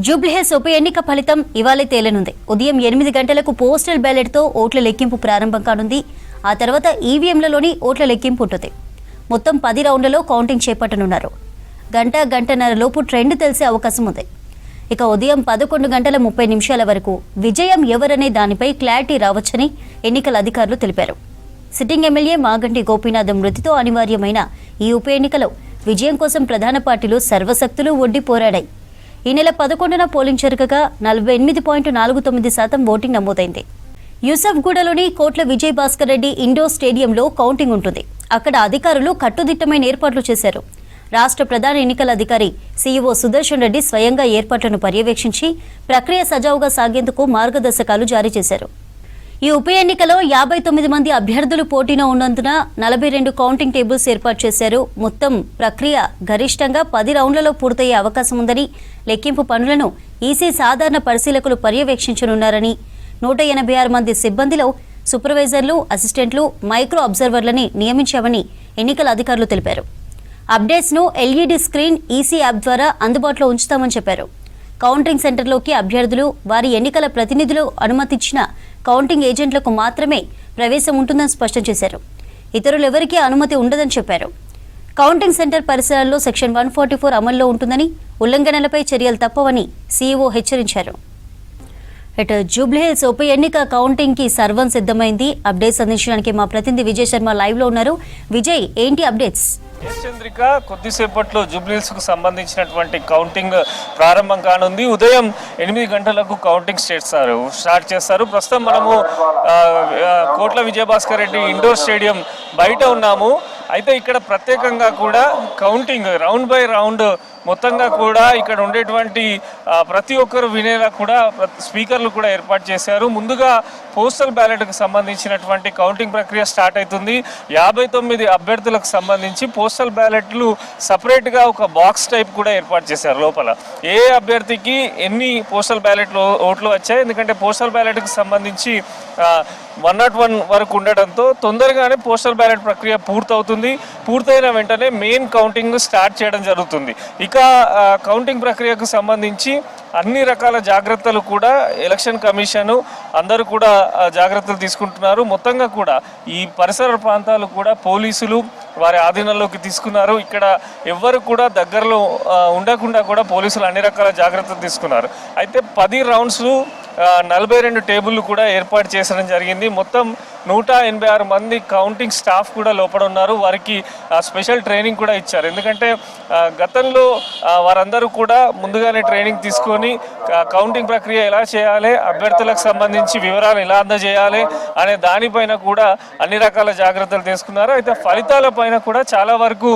జూబ్లీహిల్స్ ఉప ఎన్నిక ఫలితం ఇవాళ తేలనుంది. ఉదయం 8 గంటలకు పోస్టల్ బ్యాలెట్తో ఓట్ల లెక్కింపు ప్రారంభం కానుంది. ఆ తర్వాత ఈవీఎంలలోని ఓట్ల లెక్కింపు ఉంటుంది. మొత్తం 10 రౌండ్లలో కౌంటింగ్ చేపట్టనున్నారు. గంటన్నర లోపు ట్రెండ్ తెలిసే అవకాశం ఉంది. ఇక ఉదయం 11:30 వరకు విజయం ఎవరనే దానిపై క్లారిటీ రావచ్చని ఎన్నికల అధికారులు తెలిపారు. సిట్టింగ్ ఎమ్మెల్యే మాగంటి గోపీనాథ్ మృతితో అనివార్యమైన ఈ ఉప ఎన్నికలో విజయం కోసం ప్రధాన పార్టీలు సర్వశక్తులు ఒడ్డి పోరాడాయి. ఈ నెల 11న పోలింగ్ జరగగా 48.49% ఓటింగ్ నమోదైంది. యూసఫ్గూడలోని కోట్ల విజయ్ భాస్కర్ రెడ్డి ఇండోర్ స్టేడియంలో కౌంటింగ్ ఉంటుంది. అక్కడ అధికారులు కట్టుదిట్టమైన ఏర్పాట్లు చేశారు. రాష్ట్ర ప్రధాన ఎన్నికల అధికారి సీఈఓ సుదర్శన్ రెడ్డి స్వయంగా ఏర్పాట్లను పర్యవేక్షించి ప్రక్రియ సజావుగా సాగేందుకు మార్గదర్శకాలు జారీ చేశారు. ఈ ఉప ఎన్నికలో 59 మంది అభ్యర్థులు పోటీలో ఉన్నందున 42 కౌంటింగ్ టేబుల్స్ ఏర్పాటు చేశారు. మొత్తం ప్రక్రియ గరిష్టంగా 10 రౌండ్లలో పూర్తయ్యే అవకాశం ఉందని, లెక్కింపు పనులను ఈసీ సాధారణ పరిశీలకులు పర్యవేక్షించనున్నారని, 186 మంది సిబ్బందిలో సూపర్వైజర్లు, అసిస్టెంట్లు, మైక్రో అబ్జర్వర్లని నియమించామని ఎన్నికల అధికారులు తెలిపారు. అప్డేట్స్ను ఎల్ఈడీ స్క్రీన్, ఈసీ యాప్ ద్వారా అందుబాటులో ఉంచుతామని చెప్పారు. కౌంటింగ్ సెంటర్లోకి అభ్యర్థులు, వారి ఎన్నికల ప్రతినిధులు అనుమతించిన కౌంటింగ్ ఏజెంట్లకు మాత్రమే ప్రవేశం ఉంటుందని స్పష్టం చేశారు. ఇతరులెవరికీ అనుమతి ఉండదని చెప్పారు. కౌంటింగ్ సెంటర్ పరిసరాల్లో సెక్షన్ 144 అమల్లో ఉంటుందని, ఉల్లంఘనలపై చర్యలు తప్పవని సీఈఓ హెచ్చరించారు. ఇటు జూబ్లీహిల్స్ ఉప ఎన్నిక కౌంటింగ్ కి సర్వం సిద్ధమైంది. అప్డేట్స్ అందించడానికి మా ప్రతినిధి విజయ్ శర్మ లైవ్ లో ఉన్నారు. విజయ్, ఏంటి అప్డేట్స్? చంద్రిక, కొద్దిసేపట్లో జూబ్లీహిల్స్ కు సంబంధించినటువంటి కౌంటింగ్ ప్రారంభం కానుంది. ఉదయం 8 గంటలకు కౌంటింగ్ స్టార్ట్ చేస్తారు. ప్రస్తుతం మనము కోట్ల విజయభాస్కర్ రెడ్డి ఇండోర్ స్టేడియం బయట ఉన్నాము. అయితే ఇక్కడ ప్రత్యేకంగా కూడా కౌంటింగ్ రౌండ్ బై రౌండ్ మొత్తంగా కూడా ఇక్కడ ఉండేటువంటి ప్రతి ఒక్కరు వినేలా కూడా స్పీకర్లు కూడా ఏర్పాటు చేశారు. ముందుగా పోస్టల్ బ్యాలెట్కు సంబంధించినటువంటి కౌంటింగ్ ప్రక్రియ స్టార్ట్ అవుతుంది. 59 అభ్యర్థులకు సంబంధించి పోస్టల్ బ్యాలెట్లు సపరేట్గా ఒక బాక్స్ టైప్ కూడా ఏర్పాటు చేశారు. లోపల ఏ అభ్యర్థికి ఎన్ని పోస్టల్ బ్యాలెట్లు ఓట్లు వచ్చాయి, ఎందుకంటే పోస్టల్ బ్యాలెట్కి సంబంధించి 101 వరకు ఉండడంతో తొందరగానే పోస్టల్ బ్యాలెట్ ప్రక్రియ పూర్తవుతుంది. పూర్తయిన వెంటనే మెయిన్ కౌంటింగ్ స్టార్ట్ చేయడం జరుగుతుంది. ఇక కౌంటింగ్ ప్రక్రియకు సంబంధించి అన్ని రకాల జాగ్రత్తలు కూడా ఎలక్షన్ కమిషన్ అందరూ కూడా జాగ్రత్తలు తీసుకుంటున్నారు. మొత్తంగా కూడా ఈ పరిసర ప్రాంతాలు కూడా పోలీసులు వారి ఆధీనంలోకి తీసుకున్నారు. ఇక్కడ ఎవ్వరు కూడా దగ్గరలో ఉండకుండా కూడా పోలీసులు అన్ని రకాల జాగ్రత్తలు తీసుకున్నారు. అయితే 10 రౌండ్స్ 42 టేబుల్లు కూడా ఏర్పాటు చేసడం జరిగింది. మొత్తం 186 మంది కౌంటింగ్ స్టాఫ్ కూడా లోపల ఉన్నారు. వారికి స్పెషల్ ట్రైనింగ్ కూడా ఇచ్చారు. ఎందుకంటే గతంలో వారందరూ కూడా ముందుగానే ట్రైనింగ్ తీసుకొని కౌంటింగ్ ప్రక్రియ ఎలా చేయాలి, అభ్యర్థులకు సంబంధించి వివరాలు ఎలా అందజేయాలి అనే దానిపైన కూడా అన్ని రకాల జాగ్రత్తలు తీసుకున్నారు. అయితే ఫలితాల పైన కూడా చాలా వరకు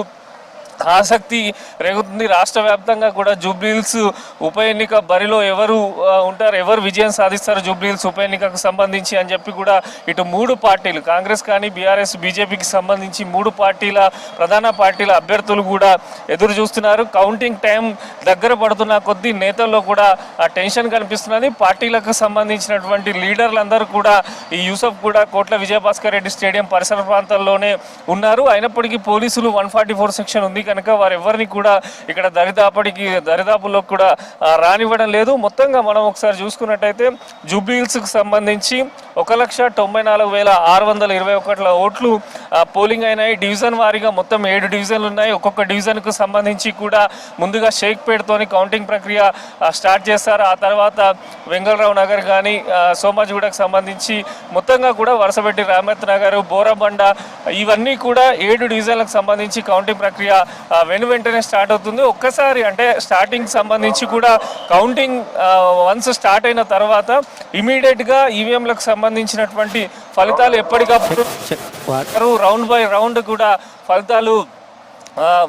ఆసక్తి రేగుతుంది. రాష్ట్ర వ్యాప్తంగా కూడా జూబ్లీహిల్స్ ఉప ఎన్నిక బరిలో ఎవరు ఉంటారు, ఎవరు విజయం సాధిస్తారు జూబ్లీహిల్స్ ఉప ఎన్నికకు సంబంధించి అని చెప్పి కూడా ఇటు 3 పార్టీలు, కాంగ్రెస్ కానీ బీఆర్ఎస్, బీజేపీకి సంబంధించి 3 పార్టీల ప్రధాన పార్టీల అభ్యర్థులు కూడా ఎదురు చూస్తున్నారు. కౌంటింగ్ టైం దగ్గర పడుతున్న కొద్దీ నేతల్లో కూడా టెన్షన్ కనిపిస్తున్నది. పార్టీలకు సంబంధించినటువంటి లీడర్లందరూ కూడా ఈ యూసఫ్ కూడా కోట్ల విజయభాస్కర్ రెడ్డి స్టేడియం పరిసర ప్రాంతాల్లోనే ఉన్నారు. అయినప్పటికీ పోలీసులు 144 సెక్షన్ ఉంది కనుక వారెవరిని కూడా ఇక్కడ దరిదాపుల్లో కూడా రానివ్వడం లేదు. మొత్తంగా మనం ఒకసారి చూసుకున్నట్టయితే జూబ్లీహిల్స్కి సంబంధించి 1,94,621 ఓట్లు పోలింగ్ అయినాయి. డివిజన్ వారీగా మొత్తం 7 డివిజన్లు ఉన్నాయి. ఒక్కొక్క డివిజన్కు సంబంధించి కూడా ముందుగా షేక్పేట్తోని కౌంటింగ్ ప్రక్రియ స్టార్ట్ చేస్తారు. ఆ తర్వాత వెంగళరావు నగర్ కానీ సోమాజిగూడకు సంబంధించి మొత్తంగా కూడా వరుసపెట్టి రామత్ నగర్, బోరబండ ఇవన్నీ కూడా 7 డివిజన్లకు సంబంధించి కౌంటింగ్ ప్రక్రియ వెంటనే స్టార్ట్ అవుతుంది. ఒక్కసారి అంటే స్టార్టింగ్ సంబంధించి కూడా కౌంటింగ్ వన్స్ స్టార్ట్ అయిన తర్వాత ఇమీడియట్గా ఈవీఎంలకు సంబంధించినటువంటి ఫలితాలు ఎప్పటికప్పుడు రౌండ్ బై రౌండ్ కూడా ఫలితాలు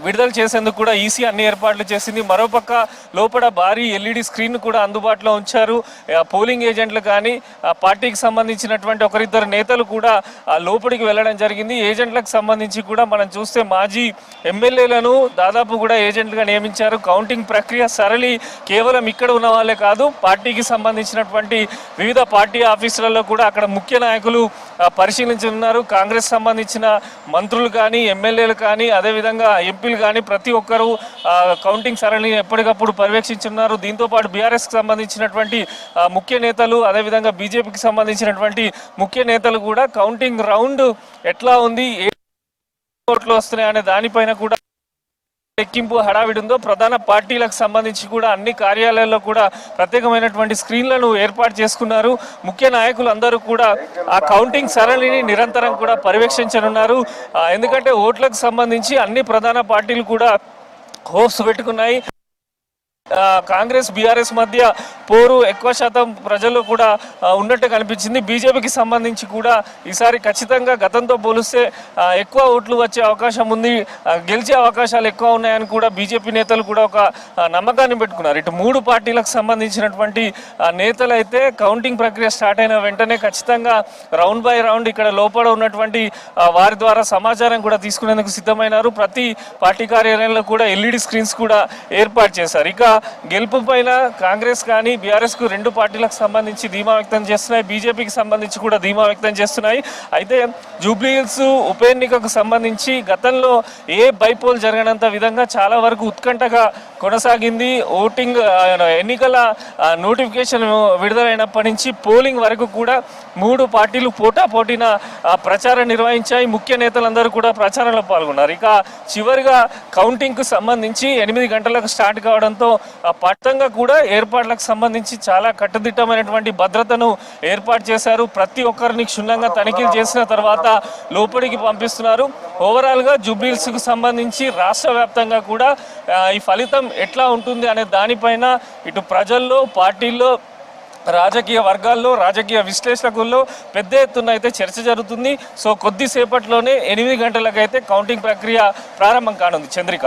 విడుదల చేసేందుకు కూడా ఈసీ అన్ని ఏర్పాట్లు చేసింది. మరోపక్క లోపల భారీ ఎల్ఈడి స్క్రీన్ కూడా అందుబాటులో ఉంచారు. పోలింగ్ ఏజెంట్లు కానీ పార్టీకి సంబంధించినటువంటి ఒకరిద్దరు నేతలు కూడా లోపలికి వెళ్ళడం జరిగింది. ఏజెంట్లకు సంబంధించి కూడా మనం చూస్తే మాజీ ఎమ్మెల్యేలను దాదాపు కూడా ఏజెంట్లుగా నియమించారు. కౌంటింగ్ ప్రక్రియ సరళి కేవలం ఇక్కడ ఉన్న వాళ్ళే కాదు, పార్టీకి సంబంధించినటువంటి వివిధ పార్టీ ఆఫీసులలో కూడా అక్కడ ముఖ్య నాయకులు పరిశీలించనున్నారు. కాంగ్రెస్ సంబంధించిన మంత్రులు కానీ ఎమ్మెల్యేలు కానీ అదేవిధంగా ఎంపీలు కానీ ప్రతి ఒక్కరూ కౌంటింగ్ సరళిని ఎప్పటికప్పుడు పర్యవేక్షించున్నారు. దీంతోపాటు బీఆర్ఎస్కి సంబంధించినటువంటి ముఖ్య నేతలు అదేవిధంగా బీజేపీకి సంబంధించినటువంటి ముఖ్య నేతలు కూడా కౌంటింగ్ రౌండ్ ఎట్లా ఉంది, ఏ ఓట్లు వస్తున్నాయి అనే దానిపైన కూడా లెక్కింపు హడావిడి ఉందో ప్రధాన పార్టీలకు సంబంధించి కూడా అన్ని కార్యాలయాల్లో కూడా ప్రత్యేకమైనటువంటి స్క్రీన్లను ఏర్పాటు చేసుకున్నారు. ముఖ్య నాయకులు అందరూ కూడా ఆ కౌంటింగ్ సరళిని నిరంతరం కూడా పర్యవేక్షించనున్నారు. ఎందుకంటే ఓట్లకు సంబంధించి అన్ని ప్రధాన పార్టీలు కూడా హోప్స్ పెట్టుకున్నాయి. కాంగ్రెస్ బీఆర్ఎస్ మధ్య పోరు ఎక్కువ శాతం ప్రజల్లో కూడా ఉన్నట్టు కనిపించింది. బీజేపీకి సంబంధించి కూడా ఈసారి ఖచ్చితంగా గతంతో పోలిస్తే ఎక్కువ ఓట్లు వచ్చే అవకాశం ఉంది, గెలిచే అవకాశాలు ఎక్కువ ఉన్నాయని కూడా బీజేపీ నేతలు కూడా ఒక నమ్మకాన్ని పెట్టుకున్నారు. ఇటు మూడు పార్టీలకు సంబంధించినటువంటి నేతలు అయితే కౌంటింగ్ ప్రక్రియ స్టార్ట్ అయిన వెంటనే ఖచ్చితంగా రౌండ్ బై రౌండ్ ఇక్కడ లోపల ఉన్నటువంటి వారి ద్వారా సమాచారం కూడా తీసుకునేందుకు సిద్ధమైనారు. ప్రతి పార్టీ కార్యాలయంలో కూడా ఎల్ఈడి స్క్రీన్స్ కూడా ఏర్పాటు చేశారు. ఇక గెలుపు పైన కాంగ్రెస్ కానీ బీఆర్ఎస్కు రెండు పార్టీలకు సంబంధించి ధీమా వ్యక్తం చేస్తున్నాయి, బీజేపీకి సంబంధించి కూడా ధీమా వ్యక్తం చేస్తున్నాయి. అయితే జూబ్లీహిల్స్ ఉప ఎన్నికకు సంబంధించి గతంలో ఏ బైపోల్ జరగనంత విధంగా చాలా వరకు ఉత్కంఠగా కొనసాగింది. ఓటింగ్ ఎన్నికల నోటిఫికేషన్ విడుదలైనప్పటి నుంచి పోలింగ్ వరకు కూడా మూడు పార్టీలు పోటాపోటీన ప్రచారం నిర్వహించాయి. ముఖ్య నేతలందరూ కూడా ప్రచారంలో పాల్గొన్నారు. ఇక చివరిగా కౌంటింగ్కు సంబంధించి 8 గంటలకు స్టార్ట్ కావడంతో పట్టంగా కూడా ఏర్పాట్లకు సంబంధించి చాలా కట్టుదిట్టమైనటువంటి భద్రతను ఏర్పాటు చేశారు. ప్రతి ఒక్కరిని క్షుణ్ణంగా తనిఖీలు చేసిన తర్వాత లోపలికి పంపిస్తున్నారు. ఓవరాల్గా జూబ్లీహిల్స్కు సంబంధించి రాష్ట్ర వ్యాప్తంగా కూడా ఈ ఫలితం ఎట్లా ఉంటుంది అనే దానిపైన ఇటు ప్రజల్లో, పార్టీల్లో, రాజకీయ వర్గాల్లో, రాజకీయ విశ్లేషకుల్లో పెద్ద ఎత్తున అయితే చర్చ జరుగుతుంది. సో కొద్దిసేపట్లోనే 8 గంటలకైతే కౌంటింగ్ ప్రక్రియ ప్రారంభం కానుంది. చంద్రిక.